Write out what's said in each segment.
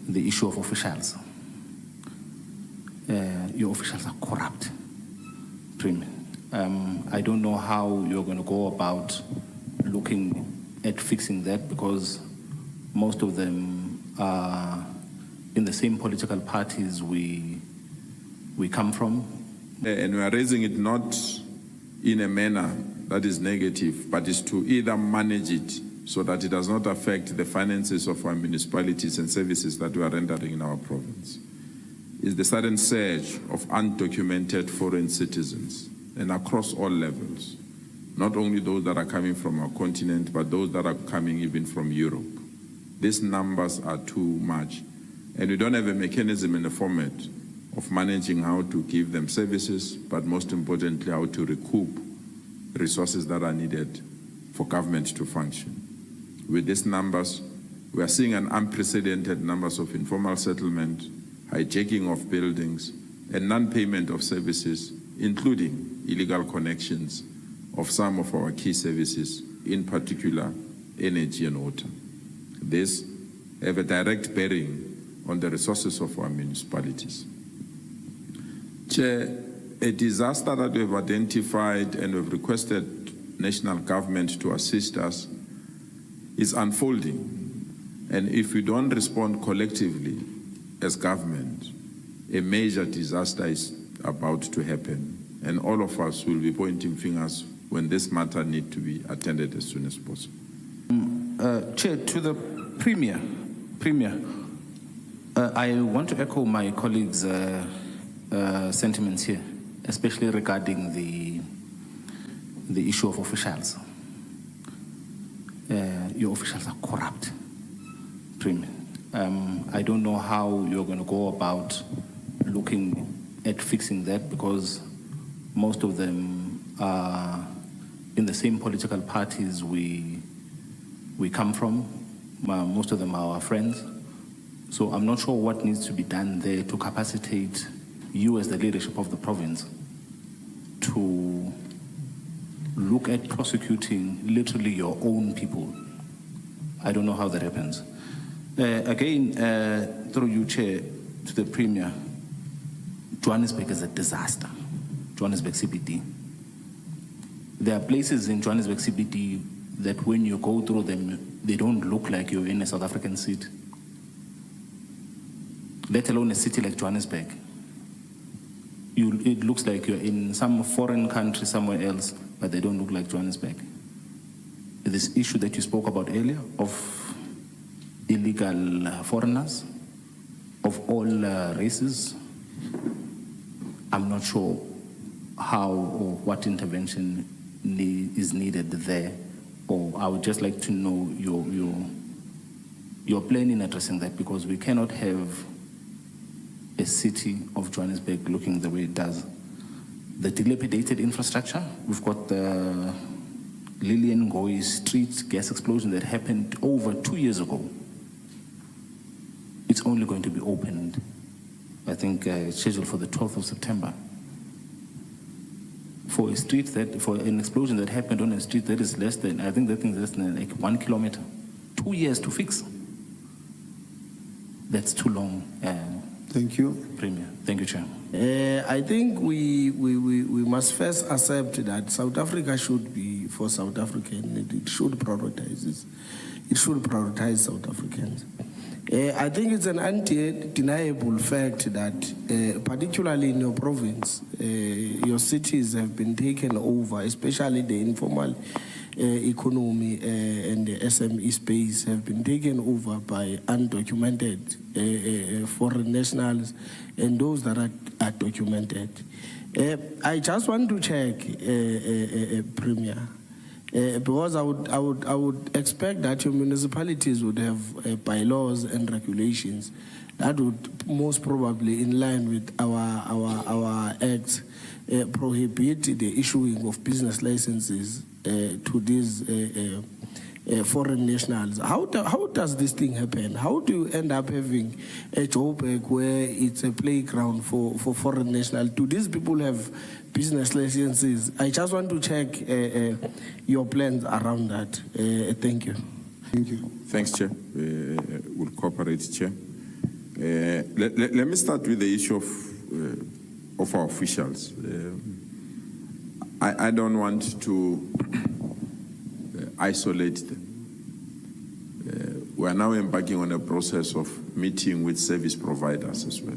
the issue of officials. Your officials are corrupt, Premier. I don't know how you're going to go about looking at fixing that, because most of them are in the same political parties we come from. And we are raising it not in a manner that is negative, but is to either manage it so that it does not affect the finances of our municipalities and services that we are rendering in our province. Is the sudden surge of undocumented foreign citizens, and across all levels, not only those that are coming from our continent, but those that are coming even from Europe. These numbers are too much, and we don't have a mechanism in the format of managing how to give them services, but most importantly, how to recoup resources that are needed for government to function. With these numbers, we are seeing an unprecedented numbers of informal settlement, hijacking of buildings, and non-payment of services, including illegal connections of some of our key services, in particular, energy and water. This have a direct bearing on the resources of our municipalities. Chair, a disaster that we have identified and we've requested national government to assist us is unfolding. And if we don't respond collectively as government, a major disaster is about to happen. And all of us will be pointing fingers when this matter needs to be attended as soon as possible. Chair, to the Premier, I want to echo my colleagues' sentiments here, especially regarding the issue of officials. Your officials are corrupt, Premier. I don't know how you're going to go about looking at fixing that, because most of them are in the same political parties we come from. Most of them are our friends. So I'm not sure what needs to be done there to capacitate you as the leadership of the province to look at prosecuting literally your own people. I don't know how that happens. Again, through you, Chair, to the Premier, Johannesburg is a disaster. Johannesburg CBD. There are places in Johannesburg CBD that when you go through them, they don't look like you're in a South African city, let alone a city like Johannesburg. It looks like you're in some foreign country somewhere else, but they don't look like Johannesburg. This issue that you spoke about earlier of illegal foreigners of all races, I'm not sure how or what intervention is needed there, or I would just like to know your plan in addressing that, because we cannot have a city of Johannesburg looking the way it does. The dilapidated infrastructure, we've got the Lillian Ngoyi Street gas explosion that happened over 2 years ago. It's only going to be opened, I think, scheduled for the 12th of September. For a street for an explosion that happened on a street that is less than, I think that thing is less than like 1 kilometer, 2 years to fix. That's too long. Thank you. Premier. Thank you, Chair. I think we must first accept that South Africa should be for South Africans. It should prioritize this. It should prioritize South Africans. I think it's an undeniable fact that, particularly in your province, your cities have been taken over, especially the informal economy and the SME space have been taken over by undocumented foreign nationals and those that are documented. I just want to check, Premier, because I would expect that your municipalities would have bylaws and regulations that would most probably, in line with our acts, prohibit the issuing of business licenses to these foreign nationals. How does this thing happen? How do you end up having a Joburg where it's a playground for foreign nationals? Do these people have business licenses? I just want to check your plans around that. Thank you. Thank you. Thanks, Chair. We'll cooperate, Chair. Let me start with the issue of our officials. I don't want to isolate them. We are now embarking on a process of meeting with service providers as well.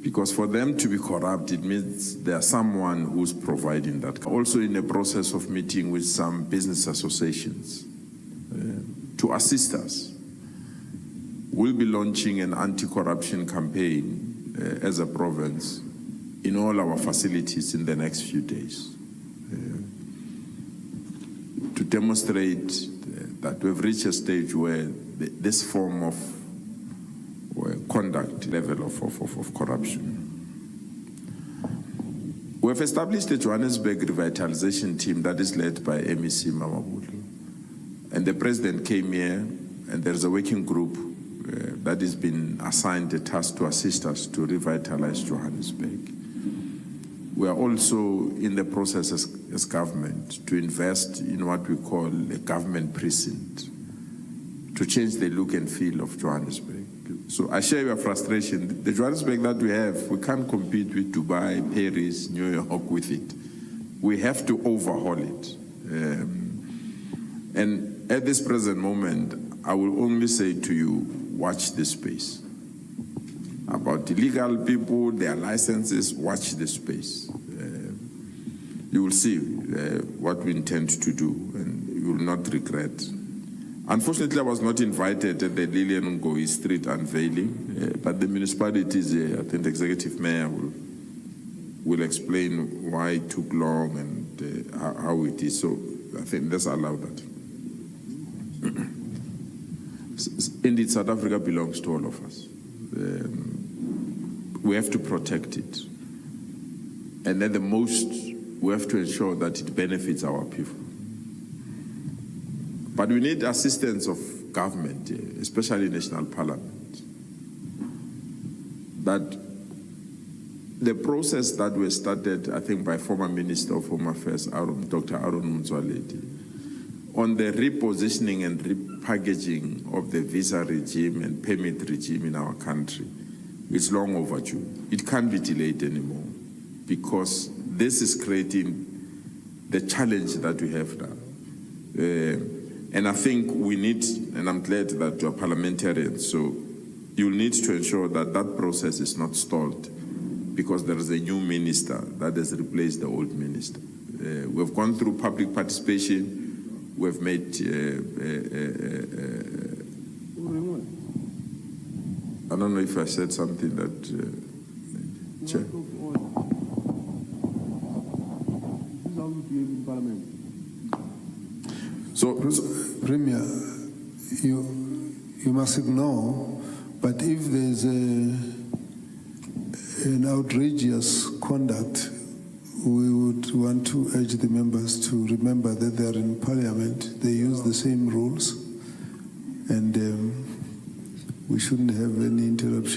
Because for them to be corrupt, it means there's someone who's providing that. Also in the process of meeting with some business associations to assist us. We'll be launching an anti-corruption campaign as a province in all our facilities in the next few days to demonstrate that we've reached a stage where this form of conduct level of corruption. We've established a Johannesburg revitalization team that is led by MEC Mamabulu. And the president came here, and there's a working group that has been assigned a task to assist us to revitalize Johannesburg. We are also in the process as government to invest in what we call a government precinct to change the look and feel of Johannesburg. So I share your frustration. The Johannesburg that we have, we can't compete with Dubai, Paris, New York with it. We have to overhaul it. And at this present moment, I will only say to you, watch this space. About illegal people, their licenses, watch this space. You will see what we intend to do, and you will not regret. Unfortunately, I was not invited at the Lillian Ngoyi Street unveiling, but the municipalities, I think the executive mayor will explain why it took long and how it is. So I think let's allow that. Indeed, South Africa belongs to all of us. We have to protect it. And then the most, we have to ensure that it benefits our people. But we need assistance of government, especially national parliament. That the process that was started, I think, by former Minister of Home Affairs, Dr. Aaron Motsoaledi, on the repositioning and repackaging of the visa regime and permit regime in our country, it's long overdue. It can't be delayed anymore because this is creating the challenge that we have now. And I think we need, and I'm glad that you're parliamentarians, so you'll need to ensure that that process is not stalled because there is a new minister that has replaced the old minister. We've gone through public participation. We've made, I don't know if I said something that, Chair. So, Premier, you must ignore, but if there's an outrageous conduct, we would want to urge the members to remember that they are in Parliament. They use the same rules, and we shouldn't have any interruption.